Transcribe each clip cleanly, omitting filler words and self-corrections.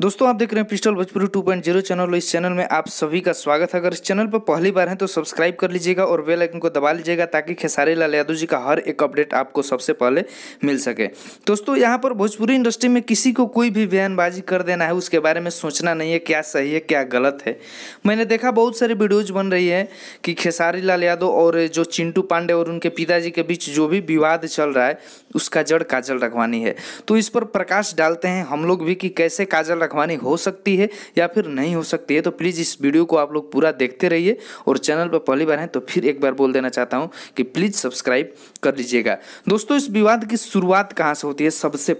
दोस्तों आप देख रहे हैं पिस्टल भोजपुरी 2.0 चैनल। इस चैनल में आप सभी का स्वागत है। अगर इस चैनल पर पहली बार हैं तो सब्सक्राइब कर लीजिएगा और बेल आइकन को दबा लीजिएगा ताकि खेसारी लाल यादव जी का हर एक अपडेट आपको सबसे पहले मिल सके। दोस्तों यहाँ पर भोजपुरी इंडस्ट्री में किसी को कोई भी बयानबाजी कर देना है, उसके बारे में सोचना नहीं है क्या सही है क्या गलत है। मैंने देखा बहुत सारी वीडियोज बन रही है कि खेसारी लाल यादव और जो चिंटू पांडे और उनके पिताजी के बीच जो भी विवाद चल रहा है उसका जड़ काजल राघवानी है। तो इस पर प्रकाश डालते हैं हम लोग भी कि कैसे काजल राघवानी हो सकती है या फिर नहीं हो सकती है। तो प्लीज़ इस वीडियो को आप लोग पूरा देखते रहिए और चैनल पर पहली बार हैं तो फिर एक बार बोल देना चाहता हूं कि प्लीज़ सब्सक्राइब कर लीजिएगा। दोस्तों इस विवाद की शुरुआत कहां से होती है? सबसे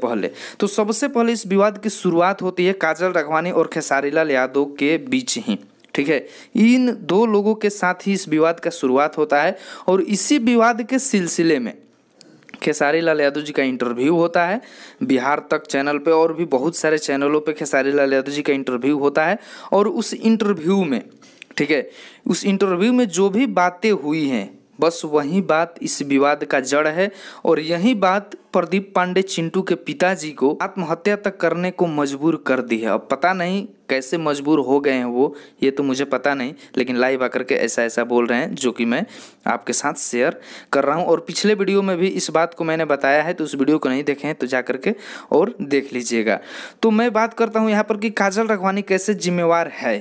पहले इस विवाद की शुरुआत होती है काजल राघवानी और खेसारी लाल यादव के बीच ही। ठीक है, इन दो लोगों के साथ ही इस विवाद का शुरुआत होता है और इसी विवाद के सिलसिले में खेसारी लाल यादव जी का इंटरव्यू होता है बिहार तक चैनल पे और भी बहुत सारे चैनलों पे खेसारी लाल यादव जी का इंटरव्यू होता है। और उस इंटरव्यू में, ठीक है, उस इंटरव्यू में जो भी बातें हुई हैं बस वही बात इस विवाद का जड़ है और यही बात प्रदीप पांडे चिंटू के पिताजी को आत्महत्या तक करने को मजबूर कर दी है। अब पता नहीं कैसे मजबूर हो गए हैं वो, ये तो मुझे पता नहीं, लेकिन लाइव आकर के ऐसा बोल रहे हैं जो कि मैं आपके साथ शेयर कर रहा हूं। और पिछले वीडियो में भी इस बात को मैंने बताया है, तो उस वीडियो को नहीं देखे हैं तो जा करके और देख लीजिएगा। तो मैं बात करता हूँ यहाँ पर कि काजल राघवानी कैसे जिम्मेवार है।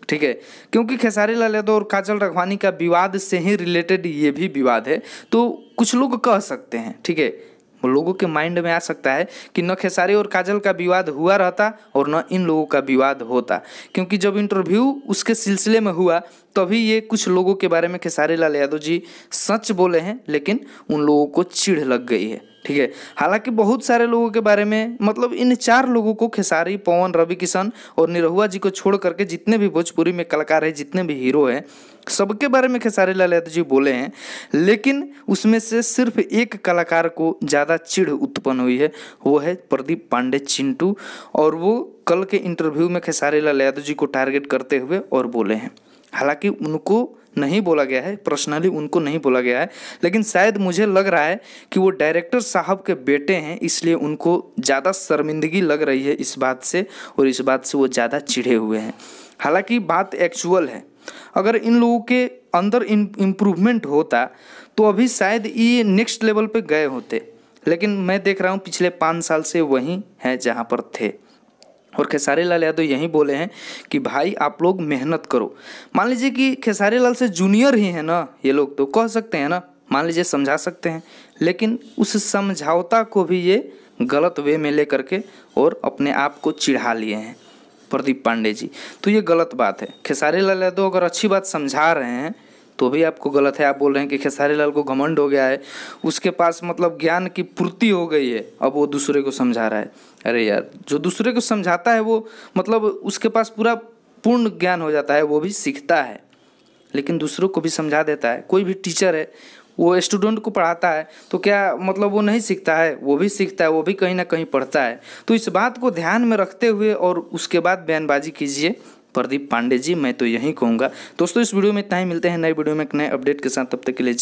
ठीक है, क्योंकि खेसारी लाल यादव और काजल राघवानी का विवाद से ही रिलेटेड ये भी विवाद है। तो कुछ लोग कह सकते हैं, ठीक है, लोगों के माइंड में आ सकता है कि न खेसारी और काजल का विवाद हुआ रहता और न इन लोगों का विवाद होता, क्योंकि जब इंटरव्यू उसके सिलसिले में हुआ तभी ये कुछ लोगों के बारे में खेसारी लाल यादव जी सच बोले हैं, लेकिन उन लोगों को चिढ़ लग गई है। ठीक है, हालांकि बहुत सारे लोगों के बारे में, मतलब इन चार लोगों को, खेसारी, पवन, रवि किशन और निरहुआ जी को छोड़ करके जितने भी भोजपुरी में कलाकार हैं, जितने भी हीरो हैं, सबके बारे में खेसारी लाल यादव जी बोले हैं। लेकिन उसमें से सिर्फ एक कलाकार को ज़्यादा चिढ़ उत्पन्न हुई है, वो है प्रदीप पांडे चिंटू। और वो कल के इंटरव्यू में खेसारी लाल यादव जी को टारगेट करते हुए और बोले हैं। हालांकि उनको नहीं बोला गया है, पर्सनली उनको नहीं बोला गया है, लेकिन शायद मुझे लग रहा है कि वो डायरेक्टर साहब के बेटे हैं, इसलिए उनको ज़्यादा शर्मिंदगी लग रही है इस बात से और इस बात से वो ज़्यादा चिढ़े हुए हैं। हालांकि बात एक्चुअल है, अगर इन लोगों के अंदर इम्प्रूवमेंट होता तो अभी शायद ये नेक्स्ट लेवल पे गए होते, लेकिन मैं देख रहा हूँ पिछले 5 साल से वहीं हैं जहाँ पर थे। और खेसारी लाल यादव यही बोले हैं कि भाई आप लोग मेहनत करो। मान लीजिए कि खेसारी लाल से जूनियर ही है ना ये लोग, तो कह सकते हैं ना, मान लीजिए समझा सकते हैं, लेकिन उस समझौता को भी ये गलत वे में ले करके और अपने आप को चिढ़ा लिए हैं प्रदीप पांडे जी। तो ये गलत बात है। खेसारी लाल यादव अगर अच्छी बात समझा रहे हैं तो भी आपको गलत है। आप बोल रहे हैं कि खेसारी लाल को घमंड हो गया है, उसके पास मतलब ज्ञान की पूर्ति हो गई है, अब वो दूसरे को समझा रहा है। अरे यार, जो दूसरे को समझाता है वो मतलब उसके पास पूरा पूर्ण ज्ञान हो जाता है, वो भी सीखता है, लेकिन दूसरों को भी समझा देता है। कोई भी टीचर है, वो स्टूडेंट को पढ़ाता है तो क्या मतलब वो नहीं सीखता है? वो भी सीखता है, वो भी कहीं ना कहीं पढ़ता है। तो इस बात को ध्यान में रखते हुए और उसके बाद बयानबाजी कीजिए प्रदीप पांडे जी, मैं तो यही कहूँगा। दोस्तों इस वीडियो में इतना ही, मिलते हैं नए वीडियो में एक नए अपडेट के साथ, तब तक के लिए।